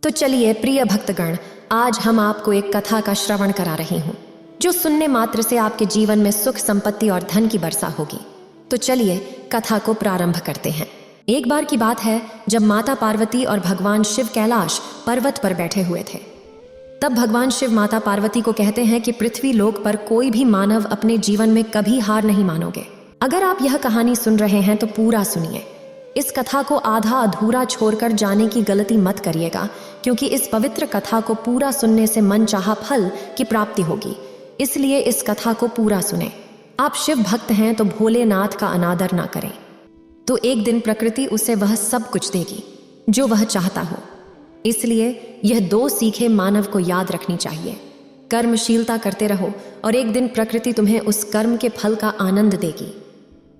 तो चलिए प्रिय भक्तगण, आज हम आपको एक कथा का श्रवण करा रही हूँ जो सुनने मात्र से आपके जीवन में सुख, संपत्ति और धन की वर्षा होगी। तो चलिए कथा को प्रारंभ करते हैं। एक बार की बात है जब माता पार्वती और भगवान शिव कैलाश पर्वत पर बैठे हुए थे। तब भगवान शिव माता पार्वती को कहते हैं कि पृथ्वी लोक पर कोई भी मानव अपने जीवन में कभी हार नहीं मानोगे। अगर आप यह कहानी सुन रहे हैं तो पूरा सुनिए। इस कथा को आधा अधूरा छोड़कर जाने की गलती मत करिएगा, क्योंकि इस पवित्र कथा को पूरा सुनने से मन चाहा फल की प्राप्ति होगी। इसलिए इस कथा को पूरा सुने। आप शिव भक्त हैं तो भोलेनाथ का अनादर ना करें, तो एक दिन प्रकृति उसे वह सब कुछ देगी जो वह चाहता हो। इसलिए यह दो सीखें मानव को याद रखनी चाहिए। कर्मशीलता करते रहो और एक दिन प्रकृति तुम्हें उस कर्म के फल का आनंद देगी।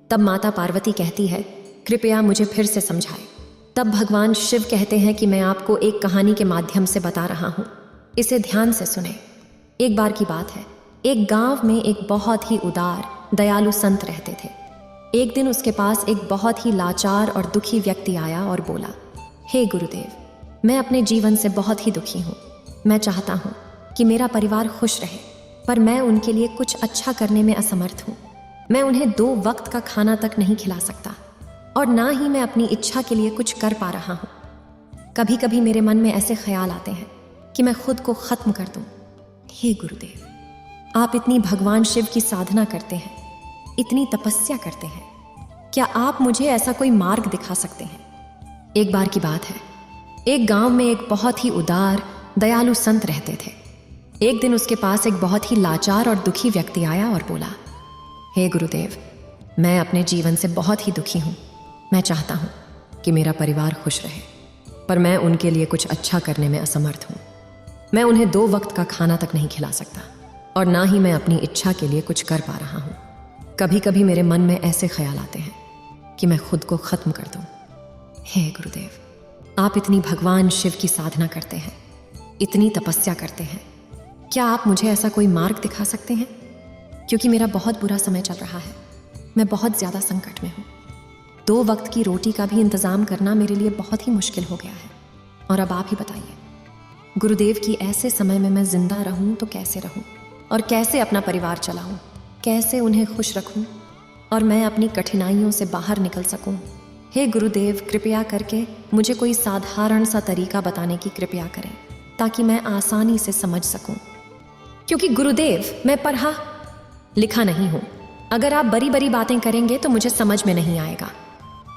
तब माता पार्वती कहती है, कृपया मुझे फिर से समझाएं। तब भगवान शिव कहते हैं कि मैं आपको एक कहानी के माध्यम से बता रहा हूँ, इसे ध्यान से सुने। एक बार की बात है, एक गांव में एक बहुत ही उदार दयालु संत रहते थे। एक दिन उसके पास एक बहुत ही लाचार और दुखी व्यक्ति आया और बोला, हे गुरुदेव, मैं अपने जीवन से बहुत ही दुखी हूँ। मैं चाहता हूँ कि मेरा परिवार खुश रहे, पर मैं उनके लिए कुछ अच्छा करने में असमर्थ हूँ। मैं उन्हें 2 वक्त का खाना तक नहीं खिला सकता और ना ही मैं अपनी इच्छा के लिए कुछ कर पा रहा हूँ। कभी कभी मेरे मन में ऐसे ख्याल आते हैं कि मैं खुद को खत्म कर दूँ। हे गुरुदेव, आप इतनी भगवान शिव की साधना करते हैं, इतनी तपस्या करते हैं, क्या आप मुझे ऐसा कोई मार्ग दिखा सकते हैं? एक बार की बात है, एक गांव में एक बहुत ही उदार दयालु संत रहते थे। एक दिन उसके पास एक बहुत ही लाचार और दुखी व्यक्ति आया और बोला, हे गुरुदेव, मैं अपने जीवन से बहुत ही दुखी हूँ। मैं चाहता हूँ कि मेरा परिवार खुश रहे, पर मैं उनके लिए कुछ अच्छा करने में असमर्थ हूँ। मैं उन्हें 2 वक्त का खाना तक नहीं खिला सकता और ना ही मैं अपनी इच्छा के लिए कुछ कर पा रहा हूँ। कभी कभी मेरे मन में ऐसे ख्याल आते हैं कि मैं खुद को खत्म कर दूँ। हे गुरुदेव, आप इतनी भगवान शिव की साधना करते हैं, इतनी तपस्या करते हैं, क्या आप मुझे ऐसा कोई मार्ग दिखा सकते हैं? क्योंकि मेरा बहुत बुरा समय चल रहा है, मैं बहुत ज़्यादा संकट में हूँ। 2 वक्त की रोटी का भी इंतज़ाम करना मेरे लिए बहुत ही मुश्किल हो गया है। और अब आप ही बताइए गुरुदेव कि ऐसे समय में मैं जिंदा रहूँ तो कैसे रहूँ, और कैसे अपना परिवार चलाऊँ, कैसे उन्हें खुश रखूँ और मैं अपनी कठिनाइयों से बाहर निकल सकूँ। हे गुरुदेव, कृपया करके मुझे कोई साधारण सा तरीका बताने की कृपया करें ताकि मैं आसानी से समझ सकूँ। क्योंकि गुरुदेव, मैं पढ़ा लिखा नहीं हूँ। अगर आप बड़ी बड़ी बातें करेंगे तो मुझे समझ में नहीं आएगा।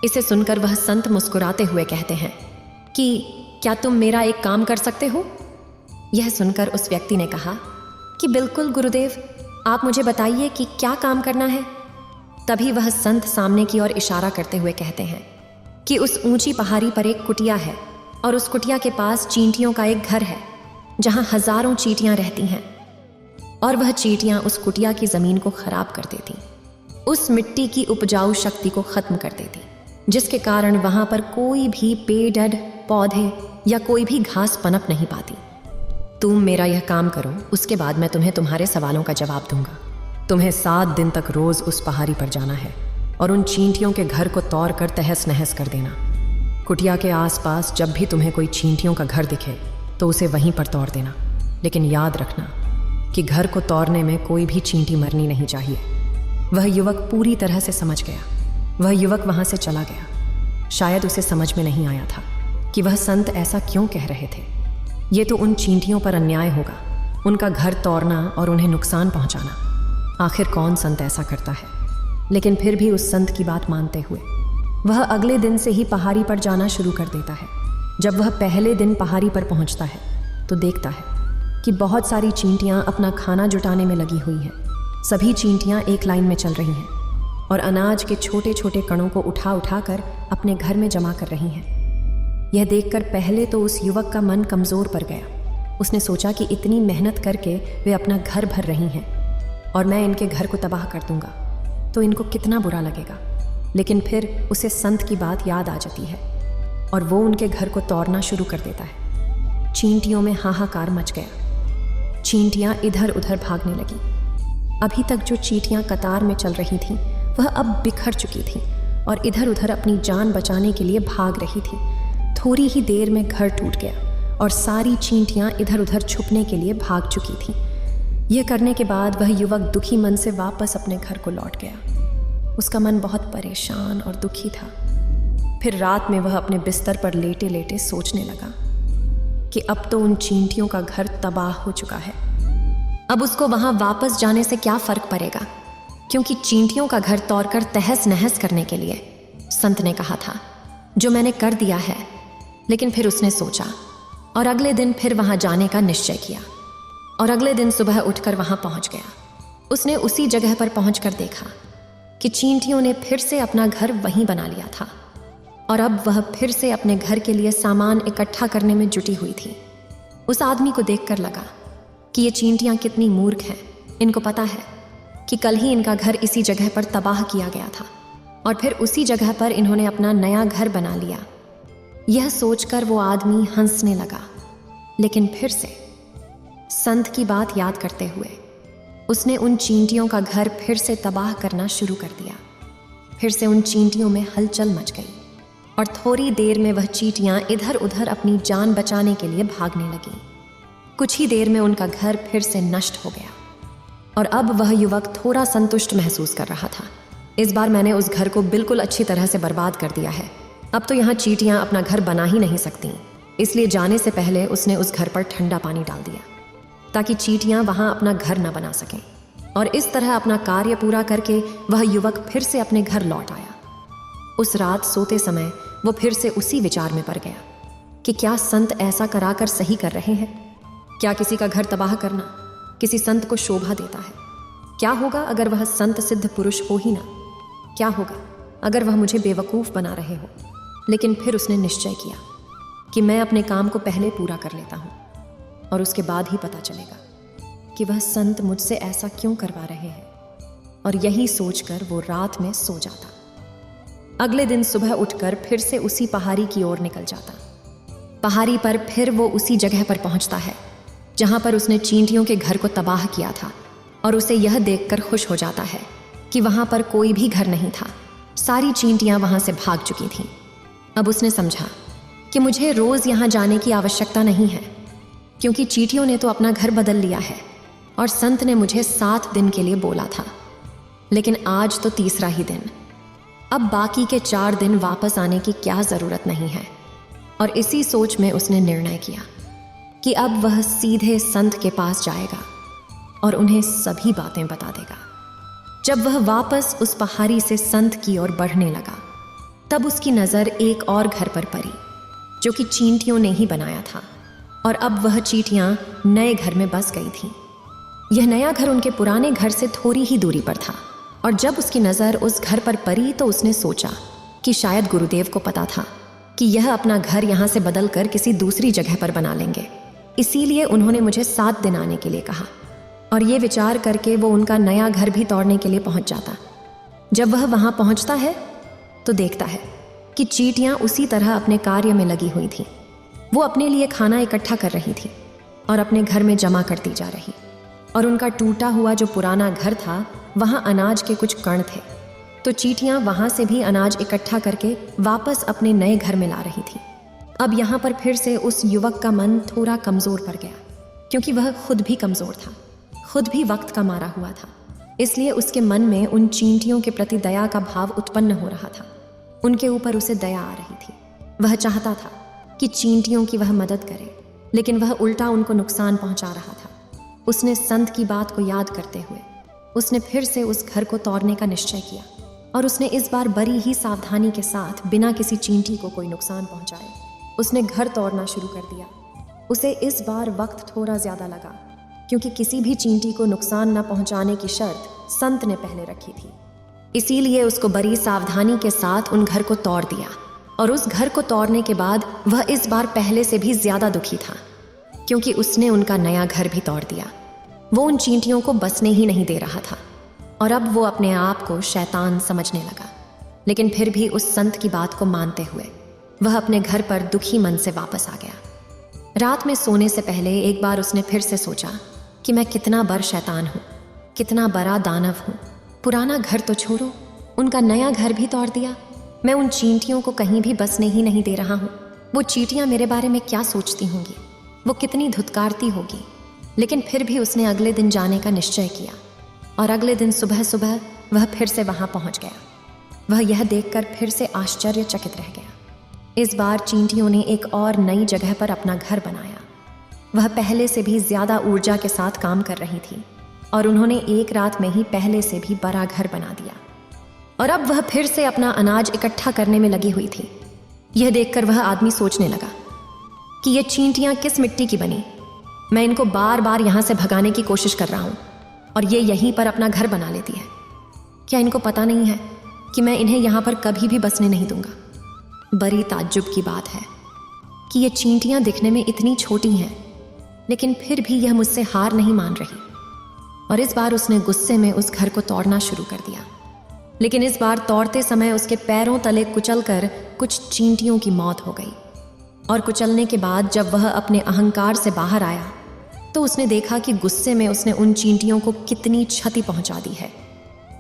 इसे सुनकर वह संत मुस्कुराते हुए कहते हैं कि क्या तुम मेरा एक काम कर सकते हो? यह सुनकर उस व्यक्ति ने कहा कि बिल्कुल गुरुदेव, आप मुझे बताइए कि क्या काम करना है। तभी वह संत सामने की ओर इशारा करते हुए कहते हैं कि उस ऊंची पहाड़ी पर एक कुटिया है और उस कुटिया के पास चींटियों का एक घर है जहां हजारों चींटियां रहती हैं, और वह चींटियां उस कुटिया की जमीन को खराब कर देती, उस मिट्टी की उपजाऊ शक्ति को खत्म कर देती, जिसके कारण वहां पर कोई भी पेड़, पौधे या कोई भी घास पनप नहीं पाती। तुम मेरा यह काम करो, उसके बाद मैं तुम्हें तुम्हारे सवालों का जवाब दूंगा। तुम्हें 7 दिन तक रोज उस पहाड़ी पर जाना है और उन चींटियों के घर को तोड़ कर तहस नहस कर देना। कुटिया के आसपास जब भी तुम्हें कोई चींटियों का घर दिखे तो उसे वहीं पर तोड़ देना, लेकिन याद रखना कि घर को तोड़ने में कोई भी चींटी मरनी नहीं चाहिए। वह युवक पूरी तरह से समझ गया। वह युवक वहां से चला गया। शायद उसे समझ में नहीं आया था कि वह संत ऐसा क्यों कह रहे थे। ये तो उन चींटियों पर अन्याय होगा, उनका घर तोड़ना और उन्हें नुकसान पहुंचाना। आखिर कौन संत ऐसा करता है? लेकिन फिर भी उस संत की बात मानते हुए वह अगले दिन से ही पहाड़ी पर जाना शुरू कर देता है। जब वह पहले दिन पहाड़ी पर पहुंचता है तो देखता है कि बहुत सारी चींटियां अपना खाना जुटाने में लगी हुई हैं। सभी चींटियां एक लाइन में चल रही हैं और अनाज के छोटे छोटे कणों को उठा उठा कर अपने घर में जमा कर रही हैं। यह देखकर पहले तो उस युवक का मन कमज़ोर पड़ गया। उसने सोचा कि इतनी मेहनत करके वे अपना घर भर रही हैं और मैं इनके घर को तबाह कर दूंगा तो इनको कितना बुरा लगेगा। लेकिन फिर उसे संत की बात याद आ जाती है और वो उनके घर को तोड़ना शुरू कर देता है। चींटियों में हाहाकार मच गया। चींटियां इधर उधर भागने लगी। अभी तक जो चींटियां कतार में चल रही थीं वह अब बिखर चुकी थीं और इधर उधर अपनी जान बचाने के लिए भाग रही थी। थोड़ी ही देर में घर टूट गया और सारी चींटियां इधर उधर छुपने के लिए भाग चुकी थीं। यह करने के बाद वह युवक दुखी मन से वापस अपने घर को लौट गया। उसका मन बहुत परेशान और दुखी था। फिर रात में वह अपने बिस्तर पर लेटे लेटे सोचने लगा कि अब तो उन चींटियों का घर तबाह हो चुका है। अब उसको वहां वापस जाने से क्या फर्क पड़ेगा, क्योंकि चींटियों का घर तोड़कर तहस नहस करने के लिए संत ने कहा था, जो मैंने कर दिया है। लेकिन फिर उसने सोचा और अगले दिन फिर वहां जाने का निश्चय किया और अगले दिन सुबह उठकर वहां पहुंच गया। उसने उसी जगह पर पहुंचकर देखा कि चींटियों ने फिर से अपना घर वहीं बना लिया था और अब वह फिर से अपने घर के लिए सामान इकट्ठा करने में जुटी हुई थी। उस आदमी को देखकर लगा कि ये चींटियां कितनी मूर्ख हैं। इनको पता है कि कल ही इनका घर इसी जगह पर तबाह किया गया था और फिर उसी जगह पर इन्होंने अपना नया घर बना लिया। यह सोचकर वो आदमी हंसने लगा, लेकिन फिर से संत की बात याद करते हुए उसने उन चींटियों का घर फिर से तबाह करना शुरू कर दिया। फिर से उन चींटियों में हलचल मच गई और थोड़ी देर में वह चींटियां इधर उधर अपनी जान बचाने के लिए भागने लगीं। कुछ ही देर में उनका घर फिर से नष्ट हो गया और अब वह युवक थोड़ा संतुष्ट महसूस कर रहा था। इस बार मैंने उस घर को बिल्कुल अच्छी तरह से बर्बाद कर दिया है। अब तो यहाँ चींटियां अपना घर बना ही नहीं सकती। इसलिए जाने से पहले उसने उस घर पर ठंडा पानी डाल दिया ताकि चींटियां वहां अपना घर न बना सकें। और इस तरह अपना कार्य पूरा करके वह युवक फिर से अपने घर लौट आया। उस रात सोते समय वो फिर से उसी विचार में पड़ गया कि क्या संत ऐसा कराकर सही कर रहे हैं? क्या किसी का घर तबाह करना किसी संत को शोभा देता है? क्या होगा अगर वह संत सिद्ध पुरुष हो ही ना? क्या होगा अगर वह मुझे बेवकूफ़ बना रहे हो? लेकिन फिर उसने निश्चय किया कि मैं अपने काम को पहले पूरा कर लेता हूँ और उसके बाद ही पता चलेगा कि वह संत मुझसे ऐसा क्यों करवा रहे हैं। और यही सोचकर वो रात में सो जाता। अगले दिन सुबह उठकर फिर से उसी पहाड़ी की ओर निकल जाता। पहाड़ी पर फिर वो उसी जगह पर पहुंचता है जहां पर उसने चींटियों के घर को तबाह किया था और उसे यह देखकर खुश हो जाता है कि वहां पर कोई भी घर नहीं था। सारी चींटियां वहां से भाग चुकी थीं। अब उसने समझा कि मुझे रोज यहां जाने की आवश्यकता नहीं है, क्योंकि चींटियों ने तो अपना घर बदल लिया है और संत ने मुझे 7 दिन के लिए बोला था। लेकिन आज तो तीसरा ही दिन, अब बाकी के 4 दिन वापस आने की क्या जरूरत नहीं है। और इसी सोच में उसने निर्णय किया कि अब वह सीधे संत के पास जाएगा और उन्हें सभी बातें बता देगा। जब वह वापस उस पहाड़ी से संत की ओर बढ़ने लगा, तब उसकी नज़र एक और घर पर पड़ी जो कि चींटियों ने ही बनाया था। और अब वह चींटियां नए घर में बस गई थीं। यह नया घर उनके पुराने घर से थोड़ी ही दूरी पर था और जब उसकी नज़र उस घर पर पड़ी तो उसने सोचा कि शायद गुरुदेव को पता था कि यह अपना घर यहाँ से बदल कर किसी दूसरी जगह पर बना लेंगे, इसीलिए उन्होंने मुझे 7 दिन आने के लिए कहा। और ये विचार करके वो उनका नया घर भी तोड़ने के लिए पहुंच जाता। जब वह वहां पहुंचता है तो देखता है कि चींटियां उसी तरह अपने कार्य में लगी हुई थीं। वो अपने लिए खाना इकट्ठा कर रही थी और अपने घर में जमा करती जा रही। और उनका टूटा हुआ जो पुराना घर था, वहां अनाज के कुछ कण थे, तो चींटियां वहां से भी अनाज इकट्ठा करके वापस अपने नए घर में ला रही थी। अब यहाँ पर फिर से उस युवक का मन थोड़ा कमज़ोर पड़ गया, क्योंकि वह खुद भी कमज़ोर था, खुद भी वक्त का मारा हुआ था। इसलिए उसके मन में उन चींटियों के प्रति दया का भाव उत्पन्न हो रहा था। उनके ऊपर उसे दया आ रही थी। वह चाहता था कि चींटियों की वह मदद करे, लेकिन वह उल्टा उनको नुकसान पहुंचा रहा था। उसने संत की बात को याद करते हुए उसने फिर से उस घर को तोड़ने का निश्चय किया और उसने इस बार बड़ी ही सावधानी के साथ, बिना किसी चींटी को कोई नुकसान पहुंचाए, उसने घर तोड़ना शुरू कर दिया। उसे इस बार वक्त थोड़ा ज़्यादा लगा, क्योंकि किसी भी चींटी को नुकसान न पहुंचाने की शर्त संत ने पहले रखी थी। इसीलिए उसको बड़ी सावधानी के साथ उन घर को तोड़ दिया। और उस घर को तोड़ने के बाद वह इस बार पहले से भी ज़्यादा दुखी था, क्योंकि उसने उनका नया घर भी तोड़ दिया। वो उन चींटियों को बसने ही नहीं दे रहा था और अब वो अपने आप को शैतान समझने लगा। लेकिन फिर भी उस संत की बात को मानते हुए वह अपने घर पर दुखी मन से वापस आ गया। रात में सोने से पहले एक बार उसने फिर से सोचा कि मैं कितना बड़ा शैतान हूँ, कितना बड़ा दानव हूँ। पुराना घर तो छोड़ो, उनका नया घर भी तोड़ दिया। मैं उन चींटियों को कहीं भी बसने ही नहीं दे रहा हूँ। वो चींटियाँ मेरे बारे में क्या सोचती होंगी? वो कितनी धुतकारती होगी, लेकिन फिर भी उसने अगले दिन जाने का निश्चय किया और अगले दिन सुबह सुबह वह फिर से वहां पहुंच गया। वह यह देखकर फिर से आश्चर्यचकित रह गया। इस बार चींटियों ने एक और नई जगह पर अपना घर बनाया। वह पहले से भी ज्यादा ऊर्जा के साथ काम कर रही थी और उन्होंने एक रात में ही पहले से भी बड़ा घर बना दिया। और अब वह फिर से अपना अनाज इकट्ठा करने में लगी हुई थी। यह देखकर वह आदमी सोचने लगा कि ये चींटियां किस मिट्टी की बनी। मैं इनको बार बार यहाँ से भगाने की कोशिश कर रहा हूँ और ये यहीं पर अपना घर बना लेती है। क्या इनको पता नहीं है कि मैं इन्हें यहाँ पर कभी भी बसने नहीं दूंगा। बड़ी ताज्जुब की बात है कि ये चींटियां दिखने में इतनी छोटी हैं, लेकिन फिर भी यह मुझसे हार नहीं मान रही। और इस बार उसने गुस्से में उस घर को तोड़ना शुरू कर दिया। लेकिन इस बार तोड़ते समय उसके पैरों तले कुचलकर कुछ चींटियों की मौत हो गई। और कुचलने के बाद जब वह अपने अहंकार से बाहर आया तो उसने देखा कि गुस्से में उसने उन चींटियों को कितनी क्षति पहुंचा दी है।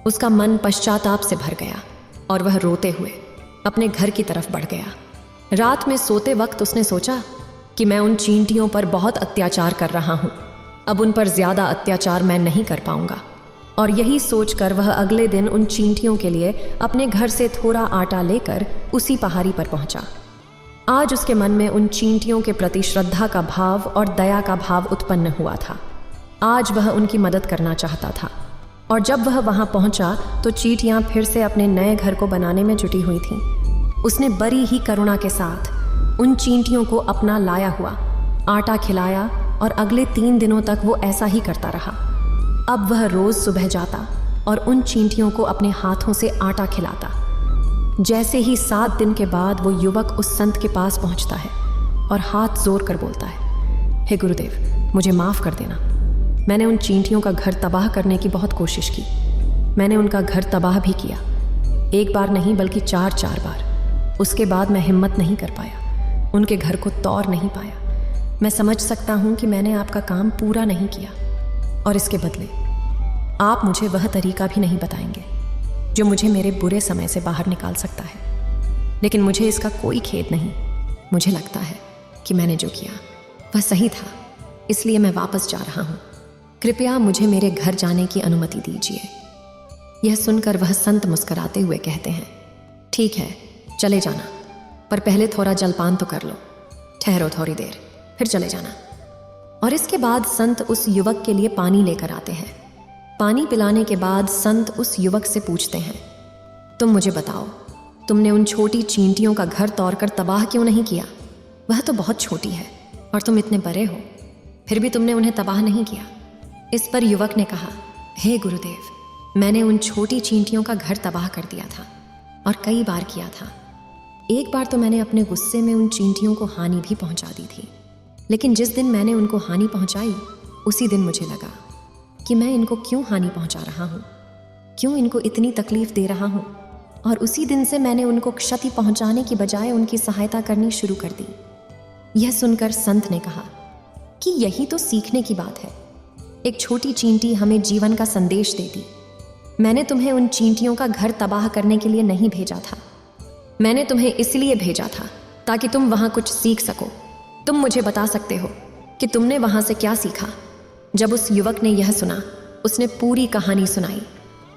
उसका मन पश्चाताप से भर गया और वह रोते हुए अपने घर की तरफ बढ़ गया। रात में सोते वक्त उसने सोचा कि मैं उन चींटियों पर बहुत अत्याचार कर रहा हूं, अब उन पर ज्यादा अत्याचार मैं नहीं कर पाऊंगा। और यही सोचकर वह अगले दिन उन चींटियों के लिए अपने घर से थोड़ा आटा लेकर उसी पहाड़ी पर पहुंचा। आज उसके मन में उन चींटियों के प्रति श्रद्धा का भाव और दया का भाव उत्पन्न हुआ था। आज वह उनकी मदद करना चाहता था। और जब वह वहां पहुंचा तो चींटियां फिर से अपने नए घर को बनाने में जुटी हुई थीं। उसने बड़ी ही करुणा के साथ उन चींटियों को अपना लाया हुआ आटा खिलाया और अगले 3 दिनों तक वो ऐसा ही करता रहा। अब वह रोज सुबह जाता और उन चींटियों को अपने हाथों से आटा खिलाता। जैसे ही 7 दिन के बाद वो युवक उस संत के पास पहुंचता है और हाथ जोड़ कर बोलता है, हे गुरुदेव, मुझे माफ़ कर देना। मैंने उन चींटियों का घर तबाह करने की बहुत कोशिश की। मैंने उनका घर तबाह भी किया, एक बार नहीं बल्कि 4 बार। उसके बाद मैं हिम्मत नहीं कर पाया, उनके घर को तोड़ नहीं पाया। मैं समझ सकता हूँ कि मैंने आपका काम पूरा नहीं किया और इसके बदले आप मुझे वह तरीका भी नहीं बताएंगे जो मुझे मेरे बुरे समय से बाहर निकाल सकता है। लेकिन मुझे इसका कोई खेद नहीं। मुझे लगता है कि मैंने जो किया वह सही था, इसलिए मैं वापस जा रहा हूँ। कृपया मुझे मेरे घर जाने की अनुमति दीजिए। यह सुनकर वह संत मुस्कुराते हुए कहते हैं, ठीक है, चले जाना, पर पहले थोड़ा जलपान तो कर लो। ठहरो थोड़ी देर, फिर चले जाना। और इसके बाद संत उस युवक के लिए पानी लेकर आते हैं। पानी पिलाने के बाद संत उस युवक से पूछते हैं, तुम मुझे बताओ, तुमने उन छोटी चींटियों का घर तोड़कर तबाह क्यों नहीं किया? वह तो बहुत छोटी है और तुम इतने बड़े हो, फिर भी तुमने उन्हें तबाह नहीं किया। इस पर युवक ने कहा, हे गुरुदेव, मैंने उन छोटी चींटियों का घर तबाह कर दिया था और कई बार किया था। एक बार तो मैंने अपने गुस्से में उन चींटियों को हानि भी पहुंचा दी थी। लेकिन जिस दिन मैंने उनको हानि पहुंचाई, उसी दिन मुझे लगा कि मैं इनको क्यों हानि पहुंचा रहा हूँ, क्यों इनको इतनी तकलीफ दे रहा हूँ। और उसी दिन से मैंने उनको क्षति पहुंचाने की बजाय उनकी सहायता करनी शुरू कर दी। यह सुनकर संत ने कहा कि यही तो सीखने की बात है। एक छोटी चींटी हमें जीवन का संदेश देती। मैंने तुम्हें उन चींटियों का घर तबाह करने के लिए नहीं भेजा था, मैंने तुम्हें इसलिए भेजा था ताकि तुम वहां कुछ सीख सको। तुम मुझे बता सकते हो कि तुमने वहां से क्या सीखा? जब उस युवक ने यह सुना, उसने पूरी कहानी सुनाई।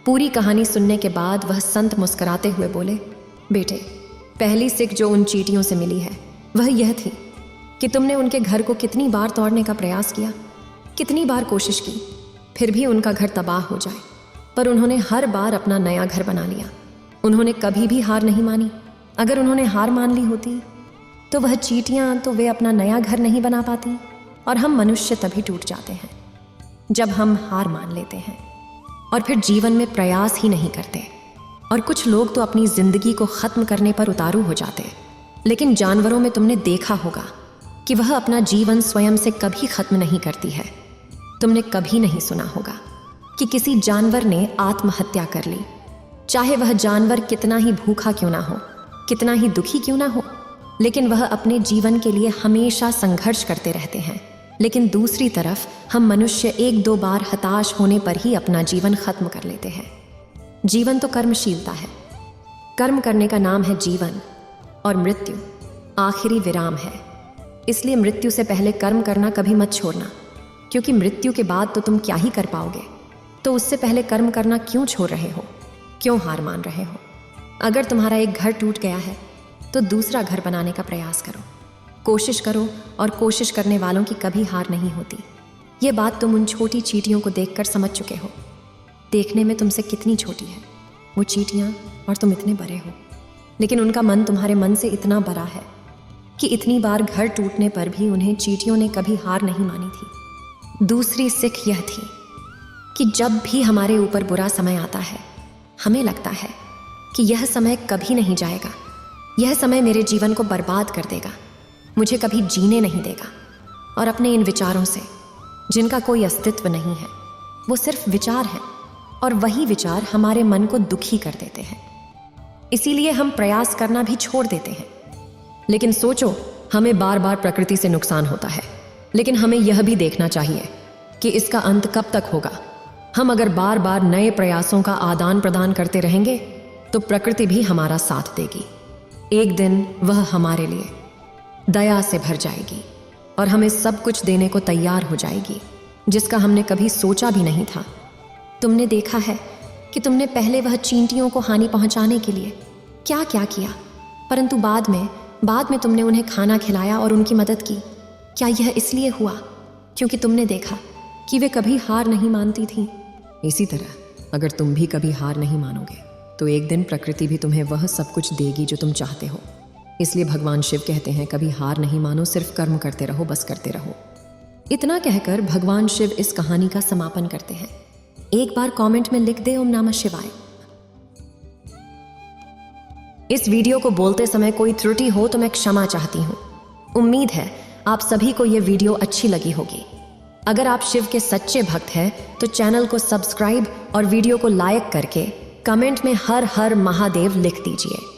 पूरी कहानी सुनने के बाद वह संत मुस्कुराते हुए बोले, बेटे, पहली सीख जो उन चींटियों से मिली है वह यह थी कि तुमने उनके घर को कितनी बार तोड़ने का प्रयास किया, कितनी बार कोशिश की, फिर भी उनका घर तबाह हो जाए, पर उन्होंने हर बार अपना नया घर बना लिया। उन्होंने कभी भी हार नहीं मानी। अगर उन्होंने हार मान ली होती तो वह चींटियां तो वे अपना नया घर नहीं बना पाती। और हम मनुष्य तभी टूट जाते हैं जब हम हार मान लेते हैं और फिर जीवन में प्रयास ही नहीं करते। और कुछ लोग तो अपनी जिंदगी को खत्म करने पर उतारू हो जाते। लेकिन जानवरों में तुमने देखा होगा कि वह अपना जीवन स्वयं से कभी खत्म नहीं करती है। तुमने कभी नहीं सुना होगा कि किसी जानवर ने आत्महत्या कर ली, चाहे वह जानवर कितना ही भूखा क्यों ना हो, कितना ही दुखी क्यों ना हो, लेकिन वह अपने जीवन के लिए हमेशा संघर्ष करते रहते हैं। लेकिन दूसरी तरफ हम मनुष्य 1-2 बार हताश होने पर ही अपना जीवन खत्म कर लेते हैं। जीवन तो कर्मशीलता है। कर्म करने का नाम है जीवन, और मृत्यु आखिरी विराम है। इसलिए मृत्यु से पहले कर्म करना कभी मत छोड़ना, क्योंकि मृत्यु के बाद तो तुम क्या ही कर पाओगे। तो उससे पहले कर्म करना क्यों छोड़ रहे हो, क्यों हार मान रहे हो? अगर तुम्हारा एक घर टूट गया है तो दूसरा घर बनाने का प्रयास करो, कोशिश करो, और कोशिश करने वालों की कभी हार नहीं होती। ये बात तुम उन छोटी चींटियों को देखकर समझ चुके हो। देखने में तुमसे कितनी छोटी है वो चींटियां और तुम इतने बड़े हो, लेकिन उनका मन तुम्हारे मन से इतना बड़ा है कि इतनी बार घर टूटने पर भी उन्हें चींटियों ने कभी हार नहीं मानी थी। दूसरी सीख यह थी कि जब भी हमारे ऊपर बुरा समय आता है, हमें लगता है कि यह समय कभी नहीं जाएगा, यह समय मेरे जीवन को बर्बाद कर देगा, मुझे कभी जीने नहीं देगा। और अपने इन विचारों से, जिनका कोई अस्तित्व नहीं है, वो सिर्फ विचार है, और वही विचार हमारे मन को दुखी कर देते हैं। इसीलिए हम प्रयास करना भी छोड़ देते हैं। लेकिन सोचो, हमें बार बार प्रकृति से नुकसान होता है, लेकिन हमें यह भी देखना चाहिए कि इसका अंत कब तक होगा। हम अगर बार बार नए प्रयासों का आदान प्रदान करते रहेंगे तो प्रकृति भी हमारा साथ देगी। एक दिन वह हमारे लिए दया से भर जाएगी और हमें सब कुछ देने को तैयार हो जाएगी, जिसका हमने कभी सोचा भी नहीं था। तुमने देखा है कि तुमने पहले वह चींटियों को हानि पहुंचाने के लिए क्या क्या किया, परंतु बाद में तुमने उन्हें खाना खिलाया और उनकी मदद की। क्या यह इसलिए हुआ क्योंकि तुमने देखा कि वे कभी हार नहीं मानती थीं? इसी तरह अगर तुम भी कभी हार नहीं मानोगे तो एक दिन प्रकृति भी तुम्हें वह सब कुछ देगी जो तुम चाहते हो। इसलिए भगवान शिव कहते हैं, कभी हार नहीं मानो, सिर्फ कर्म करते रहो, बस करते रहो। इतना कहकर भगवान शिव इस कहानी का समापन करते हैं। एक बार कमेंट में लिख दे ओम नमः शिवाय। इस वीडियो को बोलते समय कोई त्रुटि हो तो मैं क्षमा चाहती हूँ। उम्मीद है आप सभी को यह वीडियो अच्छी लगी होगी। अगर आप शिव के सच्चे भक्त हैं तो चैनल को सब्सक्राइब और वीडियो को लाइक करके कमेंट में हर हर महादेव लिख दीजिए।